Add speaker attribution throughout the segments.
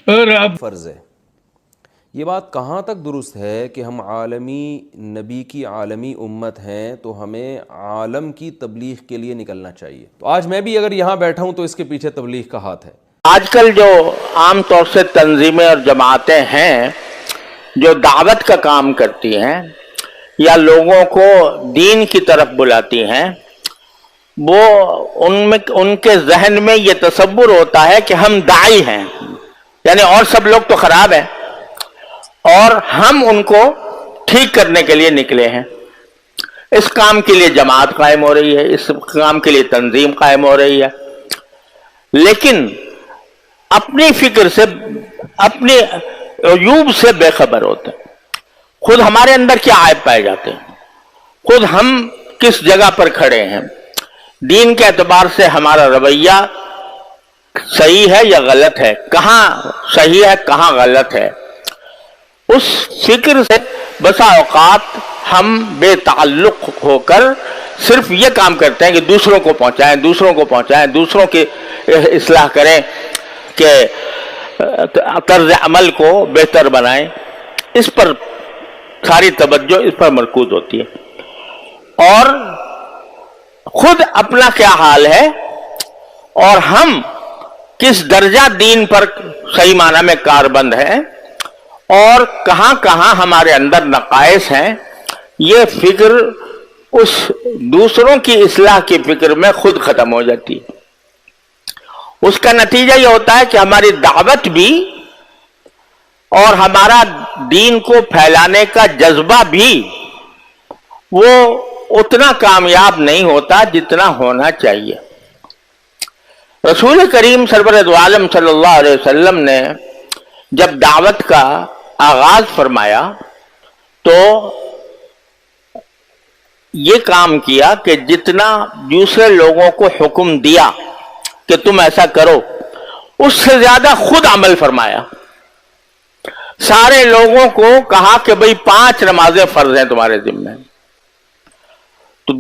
Speaker 1: اور اب
Speaker 2: فرض ہے۔ یہ بات کہاں تک درست ہے کہ ہم عالمی نبی کی عالمی امت ہیں تو ہمیں عالم کی تبلیغ کے لیے نکلنا چاہیے؟ تو آج میں بھی اگر یہاں بیٹھا ہوں تو اس کے پیچھے تبلیغ کا ہاتھ ہے۔
Speaker 3: آج کل جو عام طور سے تنظیمیں اور جماعتیں ہیں جو دعوت کا کام کرتی ہیں یا لوگوں کو دین کی طرف بلاتی ہیں، وہ ان کے ذہن میں یہ تصور ہوتا ہے کہ ہم داعی ہیں، یعنی اور سب لوگ تو خراب ہیں اور ہم ان کو ٹھیک کرنے کے لیے نکلے ہیں۔ اس کام کے لیے جماعت قائم ہو رہی ہے، اس کام کے لیے تنظیم قائم ہو رہی ہے، لیکن اپنی فکر سے، اپنی عیوب سے بے خبر ہوتے ہیں۔ خود ہمارے اندر کیا عیب پائے جاتے ہیں، خود ہم کس جگہ پر کھڑے ہیں، دین کے اعتبار سے ہمارا رویہ صحیح ہے یا غلط ہے، کہاں صحیح ہے کہاں غلط ہے، اس فکر سے بسا اوقات ہم بے تعلق ہو کر صرف یہ کام کرتے ہیں کہ دوسروں کو پہنچائیں، دوسروں کی اصلاح کریں، کہ طرز عمل کو بہتر بنائیں۔ اس پر ساری توجہ اس پر مرکوز ہوتی ہے، اور خود اپنا کیا حال ہے اور ہم کس درجہ دین پر صحیح معنی میں کاربند ہیں اور کہاں کہاں ہمارے اندر نقائص ہیں، یہ فکر اس دوسروں کی اصلاح کی فکر میں خود ختم ہو جاتی ہے۔ اس کا نتیجہ یہ ہوتا ہے کہ ہماری دعوت بھی اور ہمارا دین کو پھیلانے کا جذبہ بھی وہ اتنا کامیاب نہیں ہوتا جتنا ہونا چاہیے۔ رسول کریم سرور دو عالم صلی اللہ علیہ وسلم نے جب دعوت کا آغاز فرمایا تو یہ کام کیا کہ جتنا دوسرے لوگوں کو حکم دیا کہ تم ایسا کرو، اس سے زیادہ خود عمل فرمایا۔ سارے لوگوں کو کہا کہ بھئی 5 نمازیں فرض ہیں تمہارے ذمہ، تو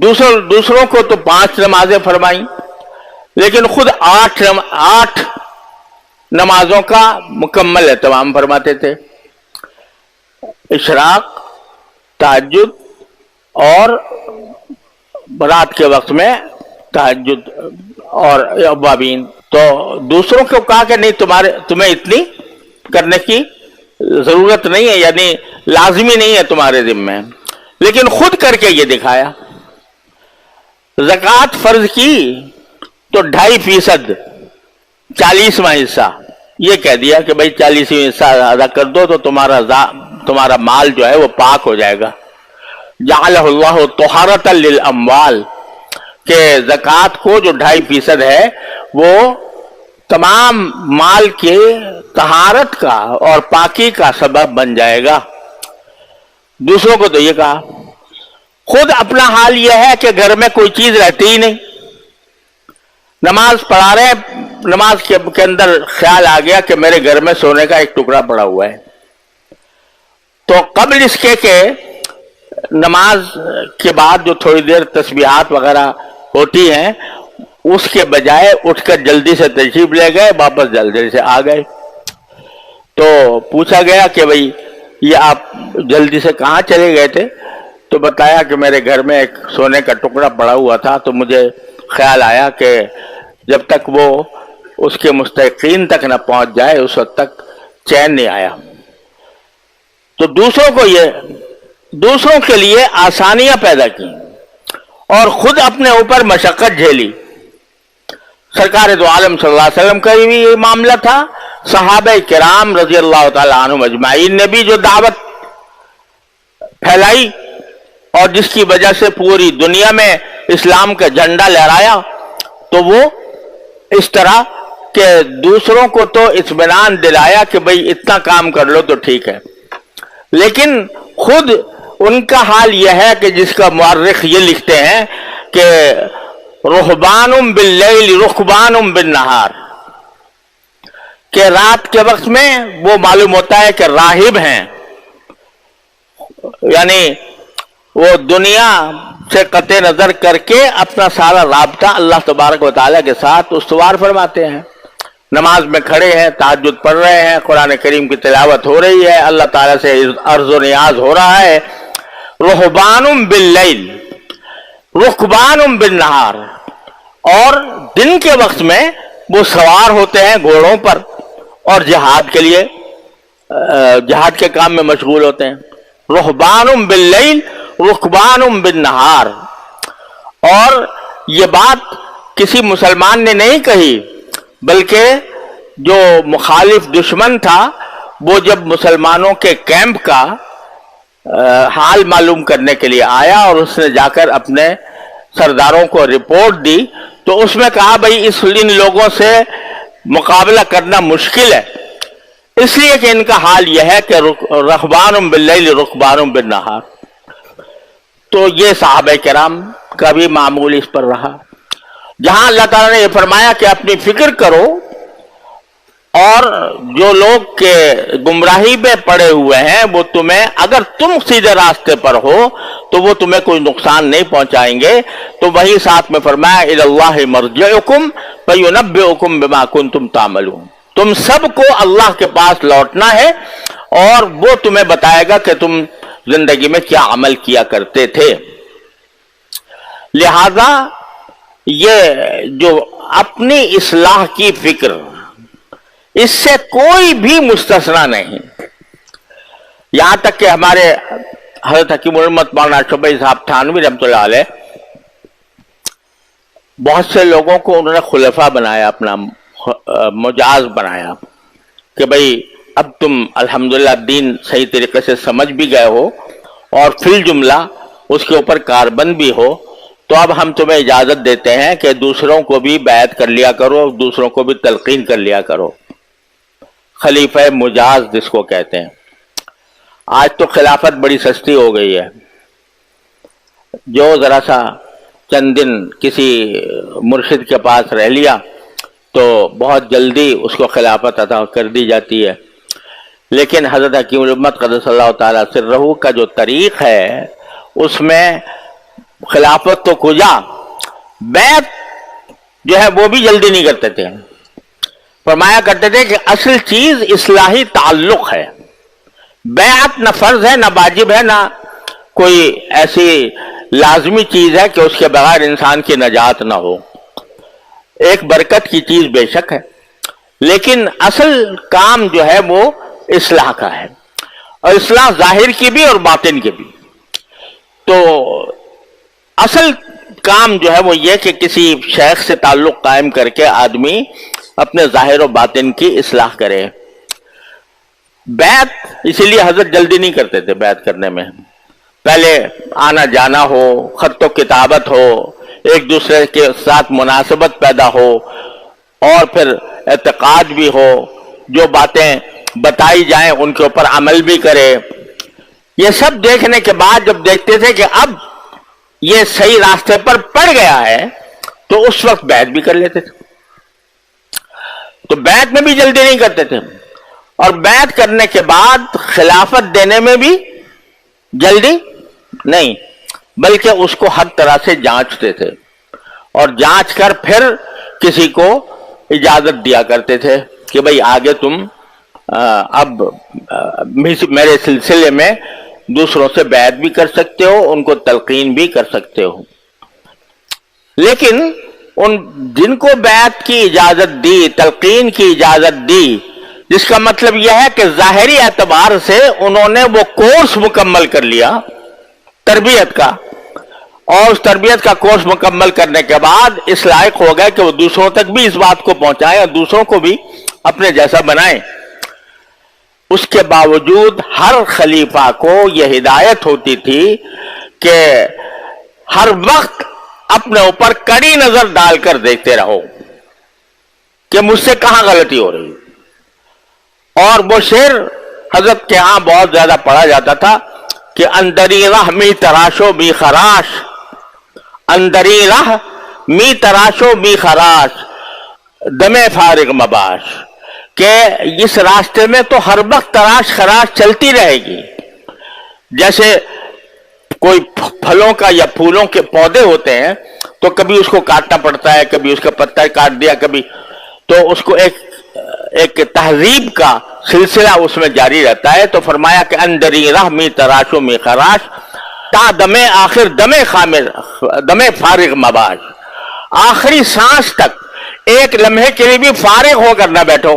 Speaker 3: دوسروں کو تو 5 نمازیں فرمائیں، لیکن خود 8 نمازوں کا مکمل اہتمام فرماتے تھے۔ اشراق، تہجد اور رات کے وقت میں تہجد اور اوابین۔ تو دوسروں کو کہا کہ نہیں، تمہیں اتنی کرنے کی ضرورت نہیں ہے، یعنی لازمی نہیں ہے تمہارے ذمہ، لیکن خود کر کے یہ دکھایا۔ زکوٰۃ فرض کی تو 2.5% 40واں حصہ یہ کہہ دیا کہ بھئی 40واں حصہ ادا کر دو تو تمہارا مال جو ہے وہ پاک ہو جائے گا۔ جعلہ اللہ طہارۃ للاموال، کہ زکوٰۃ کو جو 2.5% ہے وہ تمام مال کے طہارت کا اور پاکی کا سبب بن جائے گا۔ دوسروں کو تو یہ کہا۔ خود اپنا حال یہ ہے کہ گھر میں کوئی چیز رہتی ہی نہیں، نماز پڑھا رہے ہیں، نماز کے اندر خیال آ گیا کہ میرے گھر میں سونے کا ایک ٹکڑا پڑا ہوا ہے، تو قبل اس کے کہ نماز کے بعد جو تھوڑی دیر تسبیحات وغیرہ ہوتی ہیں، اس کے بجائے اٹھ کر جلدی سے تشریف لے گئے، واپس جلدی سے آ گئے۔ تو پوچھا گیا کہ بھئی یہ آپ جلدی سے کہاں چلے گئے تھے؟ تو بتایا کہ میرے گھر میں ایک سونے کا ٹکڑا پڑا ہوا تھا، تو مجھے خیال آیا کہ جب تک وہ اس کے مستحقین تک نہ پہنچ جائے اس وقت تک چین نہیں آیا۔ تو دوسروں کے لیے آسانیاں پیدا کی اور خود اپنے اوپر مشقت جھیلی۔ سرکار دو عالم صلی اللہ علیہ وسلم کا بھی یہ معاملہ تھا، صحابہ کرام رضی اللہ تعالیٰ عنہم اجمعین نے بھی جو دعوت پھیلائی اور جس کی وجہ سے پوری دنیا میں اسلام کا جھنڈا لہرایا، تو وہ اس طرح کہ دوسروں کو تو اطمینان دلایا کہ بھئی اتنا کام کر لو تو ٹھیک ہے، لیکن خود ان کا حال یہ ہے کہ جس کا مورخ یہ لکھتے ہیں کہ رہبان باللیل رکبان بالنہار، کہ رات کے وقت میں وہ معلوم ہوتا ہے کہ راہب ہیں، یعنی وہ دنیا سے قطع نظر کر کے اپنا سارا رابطہ اللہ تبارک و تعالیٰ کے ساتھ استوار فرماتے ہیں، نماز میں کھڑے ہیں، تہجد پڑھ رہے ہیں، قرآن کریم کی تلاوت ہو رہی ہے، اللہ تعالیٰ سے عرض و نیاز ہو رہا ہے. رہبان باللیل رکبان بالنہار، اور دن کے وقت میں وہ سوار ہوتے ہیں گھوڑوں پر اور جہاد کے لیے جہاد کے کام میں مشغول ہوتے ہیں. رہبان باللیل رکبان بالنہار. اور یہ بات کسی مسلمان نے نہیں کہی، بلکہ جو مخالف دشمن تھا وہ جب مسلمانوں کے کیمپ کا حال معلوم کرنے کے لیے آیا اور اس نے جا کر اپنے سرداروں کو رپورٹ دی تو اس میں کہا بھائی ان لوگوں سے مقابلہ کرنا مشکل ہے، اس لیے کہ ان کا حال یہ ہے کہ رہبان باللیل رکبان بالنہار. تو یہ صحابہ کرام کا بھی معمول اس پر رہا، جہاں اللہ تعالیٰ نے یہ فرمایا کہ اپنی فکر کرو اور جو لوگ کے گمراہی میں پڑے ہوئے ہیں وہ تمہیں، اگر تم سیدھے راستے پر ہو تو وہ تمہیں کوئی نقصان نہیں پہنچائیں گے. تو وہی ساتھ میں فرمایا الی اللہ مرجعکم فینبئکم بما کنتم تعملون. تم سب کو اللہ کے پاس لوٹنا ہے اور وہ تمہیں بتائے گا کہ تم زندگی میں کیا عمل کیا کرتے تھے. لہذا یہ جو اپنی اصلاح کی فکر، اس سے کوئی بھی مستثنا نہیں. یہاں تک کہ ہمارے حضرت حکیم الامت مولانا شبیہ صاحب تھانوی رحمۃ اللہ علیہ، بہت سے لوگوں کو انہوں نے خلفاء بنایا، اپنا مجاز بنایا کہ بھئی اب تم الحمدللہ دین صحیح طریقے سے سمجھ بھی گئے ہو اور فی الجملہ اس کے اوپر کاربند بھی ہو، تو اب ہم تمہیں اجازت دیتے ہیں کہ دوسروں کو بھی بیعت کر لیا کرو، دوسروں کو بھی تلقین کر لیا کرو. خلیفہ مجاز جس کو کہتے ہیں. آج تو خلافت بڑی سستی ہو گئی ہے، جو ذرا سا چند دن کسی مرشد کے پاس رہ لیا تو بہت جلدی اس کو خلافت عطا کر دی جاتی ہے. لیکن حضرت حکیم الامت قدس اللہ تعالیٰ سرہ کا جو طریق ہے اس میں خلافت تو کجا، بیعت جو ہے وہ بھی جلدی نہیں کرتے تھے. فرمایا کرتے تھے کہ اصل چیز اصلاحی تعلق ہے، بیعت نہ فرض ہے نہ واجب ہے نہ کوئی ایسی لازمی چیز ہے کہ اس کے بغیر انسان کی نجات نہ ہو. ایک برکت کی چیز بے شک ہے، لیکن اصل کام جو ہے وہ اصلاح کا ہے، اور اصلاح ظاہر کی بھی اور باطن کی بھی. تو اصل کام جو ہے وہ یہ کہ کسی شیخ سے تعلق قائم کر کے آدمی اپنے ظاہر و باطن کی اصلاح کرے. بیعت اسی لیے حضرت جلدی نہیں کرتے تھے بیعت کرنے میں، پہلے آنا جانا ہو، خط و کتابت ہو، ایک دوسرے کے ساتھ مناسبت پیدا ہو، اور پھر اعتقاد بھی ہو، جو باتیں بتائی جائیں ان کے اوپر عمل بھی کرے. یہ سب دیکھنے کے بعد جب دیکھتے تھے کہ اب یہ صحیح راستے پر پڑ گیا ہے تو اس وقت بیعت بھی کر لیتے تھے. تو بیعت میں بھی جلدی نہیں کرتے تھے، اور بیعت کرنے کے بعد خلافت دینے میں بھی جلدی نہیں، بلکہ اس کو ہر طرح سے جانچتے تھے اور جانچ کر پھر کسی کو اجازت دیا کرتے تھے کہ بھئی آگے تم اب میرے سلسلے میں دوسروں سے بیعت بھی کر سکتے ہو، ان کو تلقین بھی کر سکتے ہو. لیکن ان جن کو بیعت کی اجازت دی، تلقین کی اجازت دی، جس کا مطلب یہ ہے کہ ظاہری اعتبار سے انہوں نے وہ کورس مکمل کر لیا تربیت کا، اور اس تربیت کا کورس مکمل کرنے کے بعد اس لائق ہو گئے کہ وہ دوسروں تک بھی اس بات کو پہنچائیں اور دوسروں کو بھی اپنے جیسا بنائیں. اس کے باوجود ہر خلیفہ کو یہ ہدایت ہوتی تھی کہ ہر وقت اپنے اوپر کڑی نظر ڈال کر دیکھتے رہو کہ مجھ سے کہاں غلطی ہو رہی. اور وہ شعر حضرت کے ہاں بہت زیادہ پڑھا جاتا تھا کہ اندری راہ می تراشو بی خراش، اندری راہ می تراشو بی خراش، دم فارغ مباش، کہ اس راستے میں تو ہر وقت تراش خراش چلتی رہے گی. جیسے کوئی پھلوں کا یا پھولوں کے پودے ہوتے ہیں تو کبھی اس کو کاٹنا پڑتا ہے، کبھی اس کا پتا کاٹ دیا، کبھی تو اس کو ایک ایک تہذیب کا سلسلہ اس میں جاری رہتا ہے. تو فرمایا کہ اندری رحمی تراشو می خراش تا دم آخر دم فارغ مباش. آخری سانس تک ایک لمحے کے لیے بھی فارغ ہو کر نہ بیٹھو.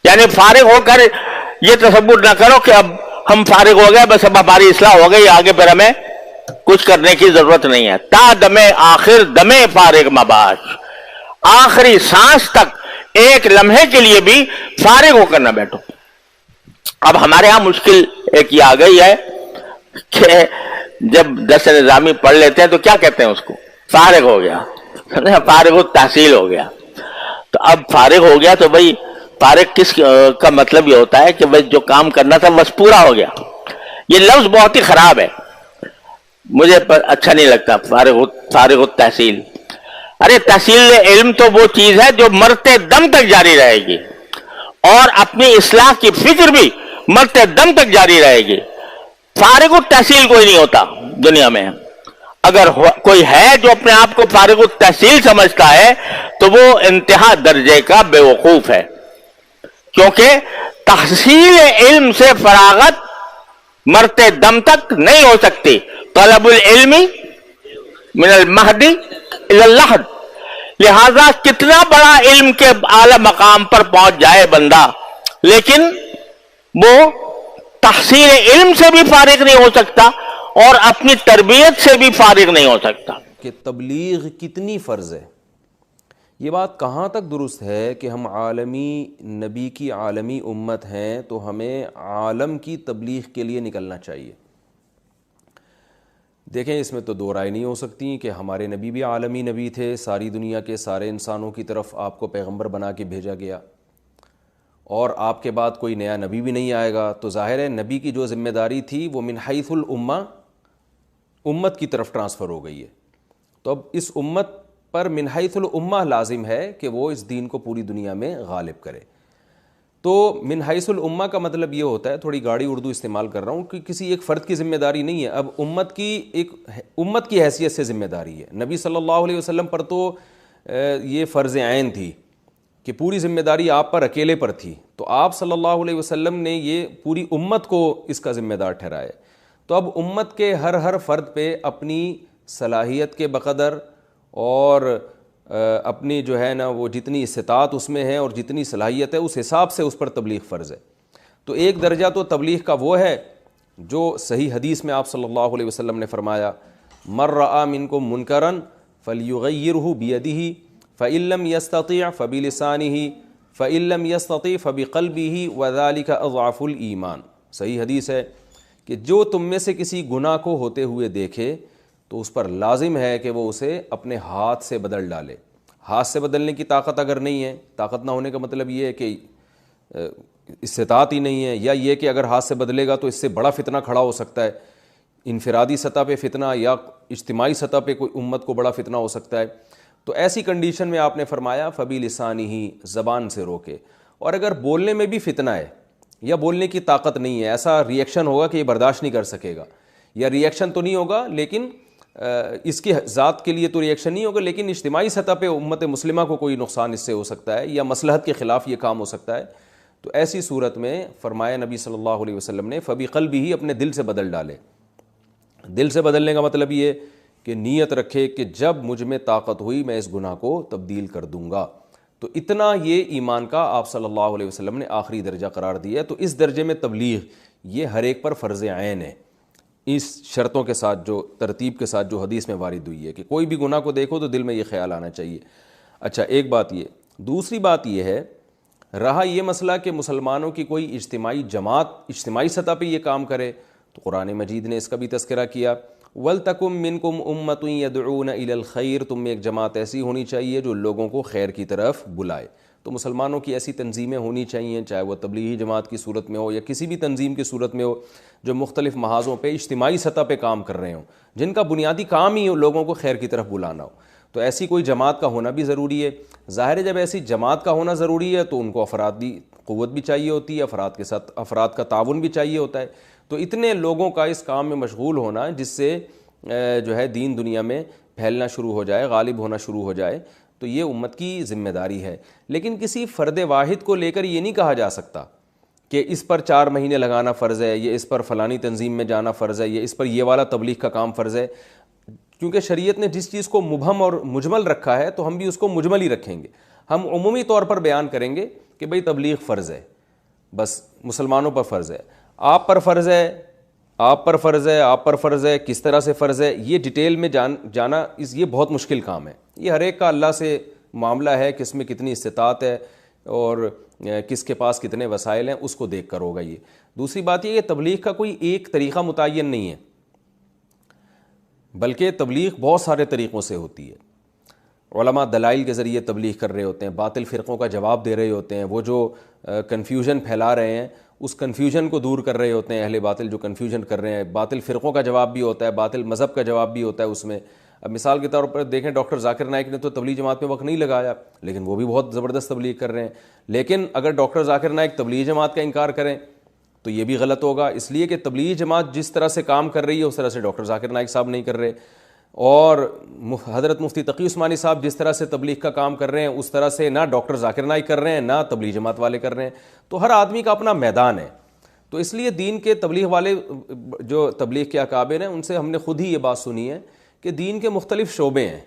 Speaker 3: یعنی فارغ ہو کر یہ تصور نہ کرو کہ اب ہم فارغ ہو گئے, بس اب ہماری اصلاح ہو گئی, آگے پھر ہمیں کچھ کرنے کی ضرورت نہیں ہے. تا دم آخر دم فارغ مباش, آخری سانس تک ایک لمحے کے لیے بھی فارغ ہو کر نہ بیٹھو. اب ہمارے ہاں مشکل ایک یہ آ گئی ہے کہ جب درس نظامی پڑھ لیتے ہیں تو کیا کہتے ہیں اس کو, فارغ ہو گیا, فارغ التحصیل ہو گیا. تو اب فارغ ہو گیا تو بھائی فارغ کس کا مطلب یہ ہوتا ہے کہ بھائی جو کام کرنا تھا بس پورا ہو گیا. یہ لفظ بہت ہی خراب ہے, مجھے اچھا نہیں لگتا فارغ التحصیل. ارے تحصیل علم تو وہ چیز ہے جو مرتے دم تک جاری رہے گی, اور اپنی اصلاح کی فکر بھی مرتے دم تک جاری رہے گی. فارغ التحصیل کوئی نہیں ہوتا دنیا میں. اگر کوئی ہے جو اپنے آپ کو فارغ التحصیل سمجھتا ہے تو وہ انتہا درجے کا بے وقوف ہے, کیونکہ تحصیل علم سے فراغت مرتے دم تک نہیں ہو سکتی. طلب العلم من المہدی الی اللحد. لہذا کتنا بڑا علم کے اعلی مقام پر پہنچ جائے بندہ, لیکن وہ تحصیل علم سے بھی فارغ نہیں ہو سکتا اور اپنی تربیت سے بھی فارغ نہیں ہو سکتا.
Speaker 2: کہ تبلیغ کتنی فرض ہے, یہ بات کہاں تک درست ہے کہ ہم عالمی نبی کی عالمی امت ہیں تو ہمیں عالم کی تبلیغ کے لیے نکلنا چاہیے. دیکھیں اس میں تو دو رائے نہیں ہو سکتی کہ ہمارے نبی بھی عالمی نبی تھے, ساری دنیا کے سارے انسانوں کی طرف آپ کو پیغمبر بنا کے بھیجا گیا, اور آپ کے بعد کوئی نیا نبی بھی نہیں آئے گا. تو ظاہر ہے نبی کی جو ذمہ داری تھی وہ من حیث الامہ امت کی طرف ٹرانسفر ہو گئی ہے. تو اب اس امت پر من حیث الامہ لازم ہے کہ وہ اس دین کو پوری دنیا میں غالب کرے. تو من حیث الامہ کا مطلب یہ ہوتا ہے, تھوڑی گاڑی اردو استعمال کر رہا ہوں, کہ کسی ایک فرد کی ذمہ داری نہیں ہے, اب امت کی حیثیت سے ذمہ داری ہے. نبی صلی اللہ علیہ وسلم پر تو یہ فرض عین تھی کہ پوری ذمہ داری آپ پر اکیلے پر تھی, تو آپ صلی اللہ علیہ وسلم نے یہ پوری امت کو اس کا ذمہ دار ٹھہرایا. تو اب امت کے ہر فرد پہ اپنی صلاحیت کے بقدر اور اپنی جو ہے نا وہ جتنی استطاعت اس میں ہے اور جتنی صلاحیت ہے اس حساب سے اس پر تبلیغ فرض ہے. تو ایک درجہ تو تبلیغ کا وہ ہے جو صحیح حدیث میں آپ صلی اللہ علیہ وسلم نے فرمایا, من رأى منکم منکرا فلیغیرہ بیدہ فإن لم يستطع فبلسانہ فإن لم يستطع فبقلبہ وذلک اضعف الایمان. صحیح حدیث ہے کہ جو تم میں سے کسی گناہ کو ہوتے ہوئے دیکھے تو اس پر لازم ہے کہ وہ اسے اپنے ہاتھ سے بدل ڈالے. ہاتھ سے بدلنے کی طاقت اگر نہیں ہے, طاقت نہ ہونے کا مطلب یہ ہے کہ استطاعت ہی نہیں ہے, یا یہ کہ اگر ہاتھ سے بدلے گا تو اس سے بڑا فتنہ کھڑا ہو سکتا ہے, انفرادی سطح پہ فتنہ یا اجتماعی سطح پہ کوئی امت کو بڑا فتنہ ہو سکتا ہے. تو ایسی کنڈیشن میں آپ نے فرمایا فبی لسانہ, زبان سے روکے. اور اگر بولنے میں بھی فتنہ ہے یا بولنے کی طاقت نہیں ہے, ایسا ری ایکشن ہوگا کہ یہ برداشت نہیں کر سکے گا, یا ری ایکشن تو نہیں ہوگا لیکن اس کی ذات کے لیے تو ری ایکشن نہیں ہوگا, لیکن اجتماعی سطح پہ امت مسلمہ کو کوئی نقصان اس سے ہو سکتا ہے یا مصلحت کے خلاف یہ کام ہو سکتا ہے. تو ایسی صورت میں فرمایا نبی صلی اللہ علیہ وسلم نے فبی قلبہ, اپنے دل سے بدل ڈالے. دل سے بدلنے کا مطلب یہ کہ نیت رکھے کہ جب مجھ میں طاقت ہوئی میں اس گناہ کو تبدیل کر دوں گا. تو اتنا یہ ایمان کا آپ صلی اللہ علیہ وسلم نے آخری درجہ قرار دیا ہے. تو اس درجے میں تبلیغ یہ ہر ایک پر فرض عین ہے, اس شرطوں کے ساتھ, جو ترتیب کے ساتھ جو حدیث میں وارد ہوئی ہے کہ کوئی بھی گناہ کو دیکھو تو دل میں یہ خیال آنا چاہیے. اچھا ایک بات یہ. دوسری بات یہ ہے, رہا یہ مسئلہ کہ مسلمانوں کی کوئی اجتماعی جماعت اجتماعی سطح پہ یہ کام کرے, تو قرآن مجید نے اس کا بھی تذکرہ کیا, وَلْتَكُمْ مِنْكُمْ أُمَّةٌ يَدْعُونَ إِلَى الْخَيْرِ, تم میں ایک جماعت ایسی ہونی چاہیے جو لوگوں کو خیر کی طرف بلائے. تو مسلمانوں کی ایسی تنظیمیں ہونی چاہیے, چاہے وہ تبلیغی جماعت کی صورت میں ہو یا کسی بھی تنظیم کی صورت میں ہو, جو مختلف محاذوں پہ اجتماعی سطح پہ کام کر رہے ہوں, جن کا بنیادی کام ہی لوگوں کو خیر کی طرف بلانا ہو. تو ایسی کوئی جماعت کا ہونا بھی ضروری ہے. ظاہر ہے جب ایسی جماعت کا ہونا ضروری ہے تو ان کو افرادی قوت بھی چاہیے ہوتی ہے, افراد کے ساتھ افراد کا تعاون بھی چاہیے ہوتا ہے. تو اتنے لوگوں کا اس کام میں مشغول ہونا جس سے جو ہے دین دنیا میں پھیلنا شروع ہو جائے, غالب ہونا شروع ہو جائے, تو یہ امت کی ذمہ داری ہے. لیکن کسی فرد واحد کو لے کر یہ نہیں کہا جا سکتا کہ اس پر 4 مہینے لگانا فرض ہے, یہ اس پر فلانی تنظیم میں جانا فرض ہے, یہ اس پر یہ والا تبلیغ کا کام فرض ہے. کیونکہ شریعت نے جس چیز کو مبہم اور مجمل رکھا ہے تو ہم بھی اس کو مجمل ہی رکھیں گے. ہم عمومی طور پر بیان کریں گے کہ بھئی تبلیغ فرض ہے, بس مسلمانوں پر فرض ہے, آپ پر فرض ہے, آپ پر فرض ہے, آپ پر فرض ہے, کس طرح سے فرض ہے, یہ ڈیٹیل میں جانا یہ بہت مشکل کام ہے. یہ ہر ایک کا اللہ سے معاملہ ہے, کس میں کتنی استطاعت ہے اور کس کے پاس کتنے وسائل ہیں, اس کو دیکھ کر ہوگا یہ. دوسری بات یہ کہ تبلیغ کا کوئی ایک طریقہ متعین نہیں ہے, بلکہ تبلیغ بہت سارے طریقوں سے ہوتی ہے. علماء دلائل کے ذریعے تبلیغ کر رہے ہوتے ہیں, باطل فرقوں کا جواب دے رہے ہوتے ہیں, وہ جو کنفیوژن پھیلا رہے ہیں اس کنفیوژن کو دور کر رہے ہوتے ہیں. اہل باطل جو کنفیوژن کر رہے ہیں, باطل فرقوں کا جواب بھی ہوتا ہے, باطل مذہب کا جواب بھی ہوتا ہے اس میں. اب مثال کے طور پر دیکھیں, ڈاکٹر ذاکر نائک نے تو تبلیغ جماعت میں وقت نہیں لگایا, لیکن وہ بھی بہت زبردست تبلیغ کر رہے ہیں. لیکن اگر ڈاکٹر ذاکر نائک تبلیغ جماعت کا انکار کریں تو یہ بھی غلط ہوگا, اس لیے کہ تبلیغ جماعت جس طرح سے کام کر رہی ہے اس طرح سے ڈاکٹر ذاکر نائک صاحب نہیں کر رہے, اور حضرت مفتی تقی عثمانی صاحب جس طرح سے تبلیغ کا کام کر رہے ہیں اس طرح سے نہ ڈاکٹر ذاکر نائک کر رہے ہیں, نہ تبلیغ جماعت والے کر رہے ہیں. تو ہر آدمی کا اپنا میدان ہے. تو اس لیے دین کے تبلیغ والے جو تبلیغ کے اکابر ہیں ان سے ہم نے خود ہی یہ بات سنی ہے کہ دین کے مختلف شعبے ہیں,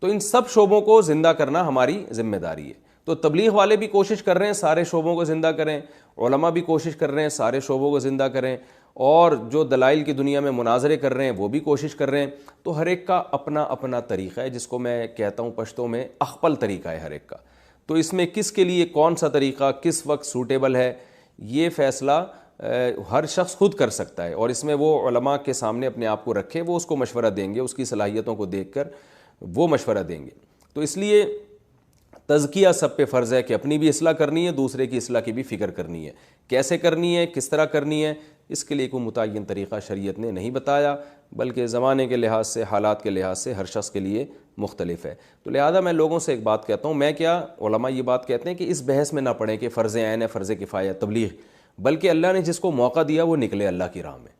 Speaker 2: تو ان سب شعبوں کو زندہ کرنا ہماری ذمہ داری ہے. تو تبلیغ والے بھی کوشش کر رہے ہیں سارے شعبوں کو زندہ کریں, علماء بھی کوشش کر رہے ہیں سارے شعبوں کو زندہ کریں, اور جو دلائل کی دنیا میں مناظرے کر رہے ہیں وہ بھی کوشش کر رہے ہیں. تو ہر ایک کا اپنا اپنا طریقہ ہے, جس کو میں کہتا ہوں پشتوں میں اخپل طریقہ ہے ہر ایک کا. تو اس میں کس کے لیے کون سا طریقہ کس وقت سوٹیبل ہے, یہ فیصلہ ہر شخص خود کر سکتا ہے, اور اس میں وہ علماء کے سامنے اپنے آپ کو رکھے, وہ اس کو مشورہ دیں گے, اس کی صلاحیتوں کو دیکھ کر وہ مشورہ دیں گے. تو اس لیے تزکیہ سب پہ فرض ہے کہ اپنی بھی اصلاح کرنی ہے, دوسرے کی اصلاح کی بھی فکر کرنی ہے. کیسے کرنی ہے, کس طرح کرنی ہے, اس کے لیے کوئی متعین طریقہ شریعت نے نہیں بتایا, بلکہ زمانے کے لحاظ سے, حالات کے لحاظ سے ہر شخص کے لیے مختلف ہے. تو لہذا میں لوگوں سے ایک بات کہتا ہوں, میں کیا علماء یہ بات کہتے ہیں کہ اس بحث میں نہ پڑھیں کہ فرض عین ہے, فرض کفایہ, تبلیغ, بلکہ اللہ نے جس کو موقع دیا وہ نکلے اللہ کی راہ میں.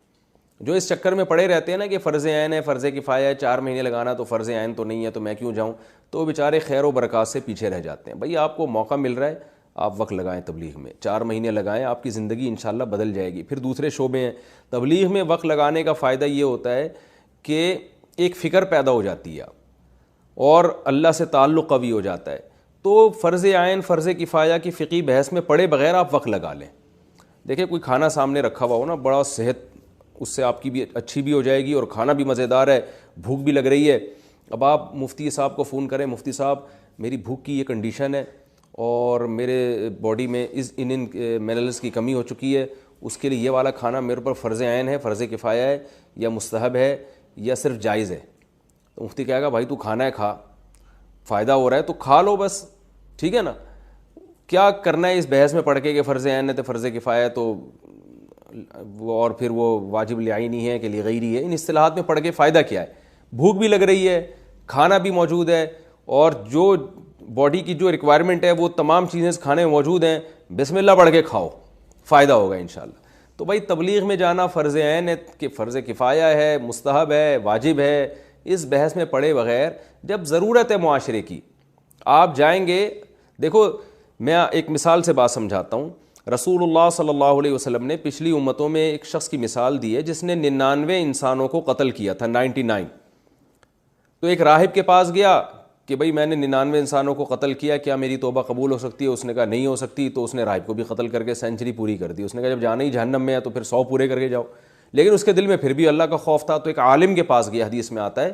Speaker 2: جو اس چکر میں پڑے رہتے ہیں نا کہ فرض عین ہے, فرض کفایہ ہے, 4 مہینے لگانا تو فرض عین تو نہیں ہے تو میں کیوں جاؤں, تو بیچارے خیر و برکات سے پیچھے رہ جاتے ہیں. بھئی آپ کو موقع مل رہا ہے, آپ وقت لگائیں تبلیغ میں, 4 مہینے لگائیں, آپ کی زندگی انشاءاللہ بدل جائے گی. پھر دوسرے شعبے ہیں, تبلیغ میں وقت لگانے کا فائدہ یہ ہوتا ہے کہ ایک فکر پیدا ہو جاتی ہے اور اللہ سے تعلق قوی ہو جاتا ہے. تو فرض عین, فرض کفایہ کی فقہی بحث میں پڑے بغیر آپ وقت لگا لیں. دیکھیں کوئی کھانا سامنے رکھا ہوا ہو نا, بڑا صحت اس سے آپ کی بھی اچھی بھی ہو جائے گی اور کھانا بھی مزیدار ہے, بھوک بھی لگ رہی ہے. اب آپ مفتی صاحب کو فون کریں, مفتی صاحب میری بھوک کی یہ کنڈیشن ہے اور میرے باڈی میں ان منرلز کی کمی ہو چکی ہے, اس کے لیے یہ والا کھانا میرے اوپر فرض عین ہے, فرض کفایہ ہے, یا مستحب ہے, یا صرف جائز ہے. تو مفتی کہے گا بھائی تو کھانا ہے, کھا, فائدہ ہو رہا ہے تو کھا لو بس, ٹھیک ہے نا. کیا کرنا ہے اس بحث میں پڑھ کے کہ فرض عین ہے تو فرض کفایہ تو وہ, اور پھر وہ واجب لعینی ہے کہ لغیری ہے, ان اصطلاحات میں پڑھ کے فائدہ کیا ہے. بھوک بھی لگ رہی ہے, کھانا بھی موجود ہے, اور جو باڈی کی جو ریکوائرمنٹ ہے وہ تمام چیزیں کھانے میں موجود ہیں, بسم اللہ پڑھ کے کھاؤ, فائدہ ہوگا انشاءاللہ. تو بھائی تبلیغ میں جانا فرض عین ہے کہ فرض کفایہ ہے, مستحب ہے, واجب ہے, اس بحث میں پڑے بغیر جب ضرورت ہے معاشرے کی آپ جائیں گے. دیکھو میں ایک مثال سے بات سمجھاتا ہوں. رسول اللہ صلی اللہ علیہ وسلم نے پچھلی امتوں میں ایک شخص کی مثال دی ہے جس نے 99 انسانوں کو قتل کیا تھا, 99. تو ایک راہب کے پاس گیا کہ بھئی میں نے 99 انسانوں کو قتل کیا, کیا میری توبہ قبول ہو سکتی ہے؟ اس نے کہا نہیں ہو سکتی. تو اس نے راہب کو بھی قتل کر کے سینچری پوری کر دی. اس نے کہا جب جانا ہی جہنم میں ہے تو پھر 100 پورے کر کے جاؤ. لیکن اس کے دل میں پھر بھی اللہ کا خوف تھا. تو ایک عالم کے پاس گیا, حدیث میں آتا ہے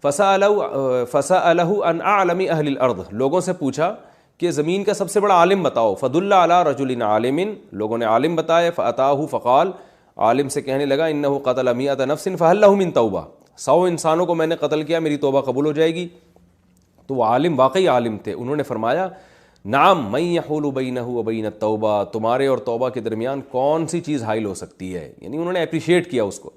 Speaker 2: فَسَأَلَهُ عَنْ أَعْلَمِ أَهْلِ الْأَرْضِ, لوگوں سے پوچھا کہ زمین کا سب سے بڑا عالم بتاؤ. فَدُلَّ عَلَىٰ رَجُلٍ عَالِمٍ, لوگوں نے عالم بتایا. فَأَتَاهُ فَقَالَ, عالم سے کہنے لگا إِنَّهُ قَتَلَ 100 نَفْسٍ فَهَلْ لَهُ مِن تَوْبَةٍ, 100 انسانوں کو میں نے قتل کیا, میری توبہ قبول ہو جائے گی؟ تو وہ عالم واقعی عالم تھے. انہوں نے فرمایا نعم من يحول بینہ وبین التوبہ, تمہارے اور توبہ کے درمیان کون سی چیز حائل ہو سکتی ہے. یعنی انہوں نے اپریشیٹ کیا اس کو.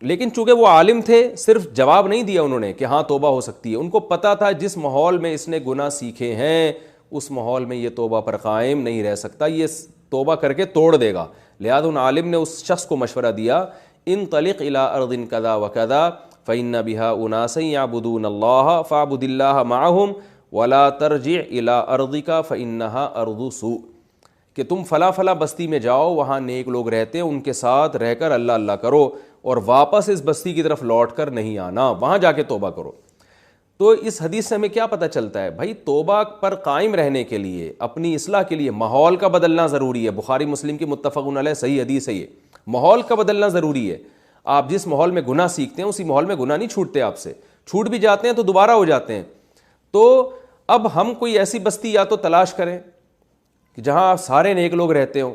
Speaker 2: لیکن چونکہ وہ عالم تھے صرف جواب نہیں دیا انہوں نے کہ ہاں توبہ ہو سکتی ہے. ان کو پتہ تھا جس ماحول میں اس نے گناہ سیکھے ہیں اس ماحول میں یہ توبہ پر قائم نہیں رہ سکتا, یہ توبہ کر کے توڑ دے گا. لہذا ان عالم نے اس شخص کو مشورہ دیا انطلق الی ارض کذا وکذا فإن بها أناسا يعبدون الله فاعبد الله معهم ولا ترجع إلى أرضك فإنها أرض سوء، کہ تم فلاں فلاں بستی میں جاؤ، وہاں نیک لوگ رہتے ہیں، ان کے ساتھ رہ کر اللہ اللہ کرو اور واپس اس بستی کی طرف لوٹ کر نہیں آنا، وہاں جا کے توبہ کرو۔ تو اس حدیث سے ہمیں کیا پتہ چلتا ہے؟ بھائی توبہ پر قائم رہنے کے لیے، اپنی اصلاح کے لیے ماحول کا بدلنا ضروری ہے۔ بخاری مسلم کی متفق علیہ صحیح حدیث ہے یہ، ماحول کا بدلنا ضروری ہے۔ آپ جس ماحول میں گناہ سیکھتے ہیں اسی ماحول میں گناہ نہیں چھوٹتے آپ سے، چھوٹ بھی جاتے ہیں تو دوبارہ ہو جاتے ہیں۔ تو اب ہم کوئی ایسی بستی یا تو تلاش کریں کہ جہاں سارے نیک لوگ رہتے ہوں،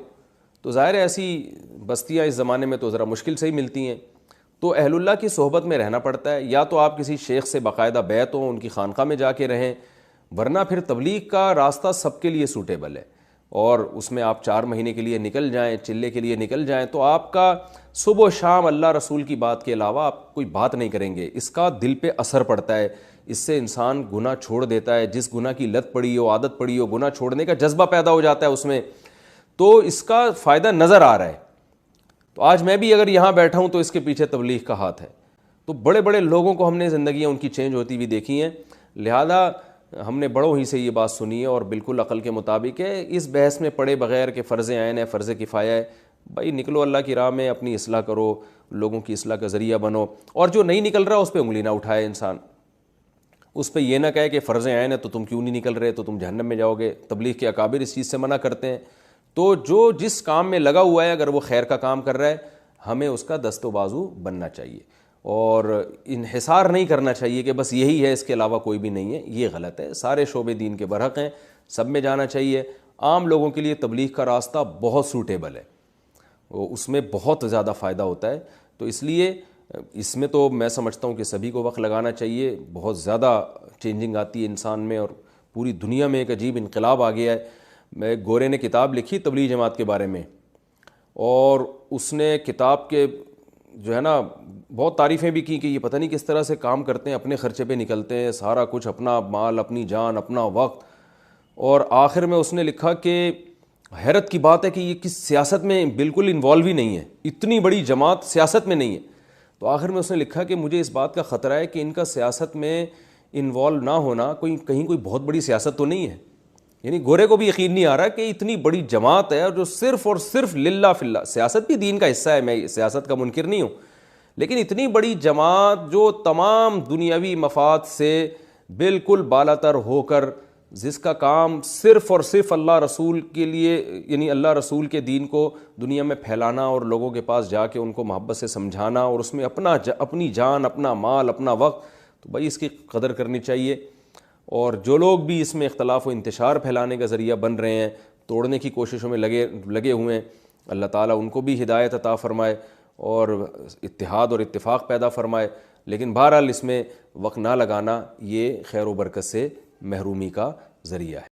Speaker 2: تو ظاہر ہے ایسی بستیاں اس زمانے میں تو ذرا مشکل سے ہی ملتی ہیں، تو اہل اللہ کی صحبت میں رہنا پڑتا ہے، یا تو آپ کسی شیخ سے باقاعدہ بیعت ہوں، ان کی خانقاہ میں جا کے رہیں، ورنہ پھر تبلیغ کا راستہ سب کے لیے سوٹیبل ہے، اور اس میں آپ 4 مہینے کے لیے نکل جائیں، چلے کے لیے نکل جائیں، تو آپ کا صبح و شام اللہ رسول کی بات کے علاوہ آپ کوئی بات نہیں کریں گے، اس کا دل پہ اثر پڑتا ہے، اس سے انسان گناہ چھوڑ دیتا ہے، جس گناہ کی لت پڑی ہو، عادت پڑی ہو، گناہ چھوڑنے کا جذبہ پیدا ہو جاتا ہے اس میں، تو اس کا فائدہ نظر آ رہا ہے۔ تو آج میں بھی اگر یہاں بیٹھا ہوں تو اس کے پیچھے تبلیغ کا ہاتھ ہے۔ تو بڑے بڑے لوگوں کو ہم نے زندگیاں ان کی چینج ہوتی ہوئی دیکھی ہیں، لہذا ہم نے بڑوں ہی سے یہ بات سنی ہے اور بالکل عقل کے مطابق ہے۔ اس بحث میں پڑے بغیر کہ فرض عین ہے، فرض کفایہ ہے، بھائی نکلو اللہ کی راہ میں، اپنی اصلاح کرو، لوگوں کی اصلاح کا ذریعہ بنو، اور جو نہیں نکل رہا اس پہ انگلی نہ اٹھائے انسان، اس پہ یہ نہ کہے کہ فرض عین ہے تو تم کیوں نہیں نکل رہے، تو تم جہنم میں جاؤ گے۔ تبلیغ کے اکابر اس چیز سے منع کرتے ہیں۔ تو جو جس کام میں لگا ہوا ہے، اگر وہ خیر کا کام کر رہا ہے، ہمیں اس کا دست و بازو بننا چاہیے، اور انحصار نہیں کرنا چاہیے کہ بس یہی ہے، اس کے علاوہ کوئی بھی نہیں ہے، یہ غلط ہے۔ سارے شعبے دین کے برحق ہیں، سب میں جانا چاہیے۔ عام لوگوں کے لیے تبلیغ کا راستہ بہت سوٹیبل ہے، اس میں بہت زیادہ فائدہ ہوتا ہے، تو اس لیے اس میں تو میں سمجھتا ہوں کہ سبھی کو وقت لگانا چاہیے۔ بہت زیادہ چینجنگ آتی ہے انسان میں، اور پوری دنیا میں ایک عجیب انقلاب آ گیا ہے۔ میں گورے نے کتاب لکھی تبلیغ جماعت کے بارے میں، اور اس نے کتاب کے جو ہے نا بہت تعریفیں بھی کی کہ یہ پتہ نہیں کس طرح سے کام کرتے ہیں، اپنے خرچے پہ نکلتے ہیں، سارا کچھ اپنا مال، اپنی جان، اپنا وقت، اور آخر میں اس نے لکھا کہ حیرت کی بات ہے کہ یہ کس سیاست میں بالکل انوالو ہی نہیں ہے، اتنی بڑی جماعت سیاست میں نہیں ہے۔ تو آخر میں اس نے لکھا کہ مجھے اس بات کا خطرہ ہے کہ ان کا سیاست میں انوالو نہ ہونا کہیں کوئی بہت بڑی سیاست تو نہیں ہے۔ یعنی گورے کو بھی یقین نہیں آ رہا کہ اتنی بڑی جماعت ہے، اور جو صرف اور صرف للہ فی اللہ، سیاست بھی دین کا حصہ ہے، میں سیاست کا منکر نہیں ہوں، لیکن اتنی بڑی جماعت جو تمام دنیاوی مفاد سے بالکل بالا تر ہو کر، جس کا کام صرف اور صرف اللہ رسول کے لیے، یعنی اللہ رسول کے دین کو دنیا میں پھیلانا اور لوگوں کے پاس جا کے ان کو محبت سے سمجھانا، اور اس میں اپنی جان، اپنا مال، اپنا وقت، تو بھائی اس کی قدر کرنی چاہیے۔ اور جو لوگ بھی اس میں اختلاف و انتشار پھیلانے کا ذریعہ بن رہے ہیں، توڑنے کی کوششوں میں لگے ہوئے ہیں، اللہ تعالیٰ ان کو بھی ہدایت عطا فرمائے اور اتحاد اور اتفاق پیدا فرمائے، لیکن بہرحال اس میں وقت نہ لگانا یہ خیر و برکت سے محرومی کا ذریعہ ہے۔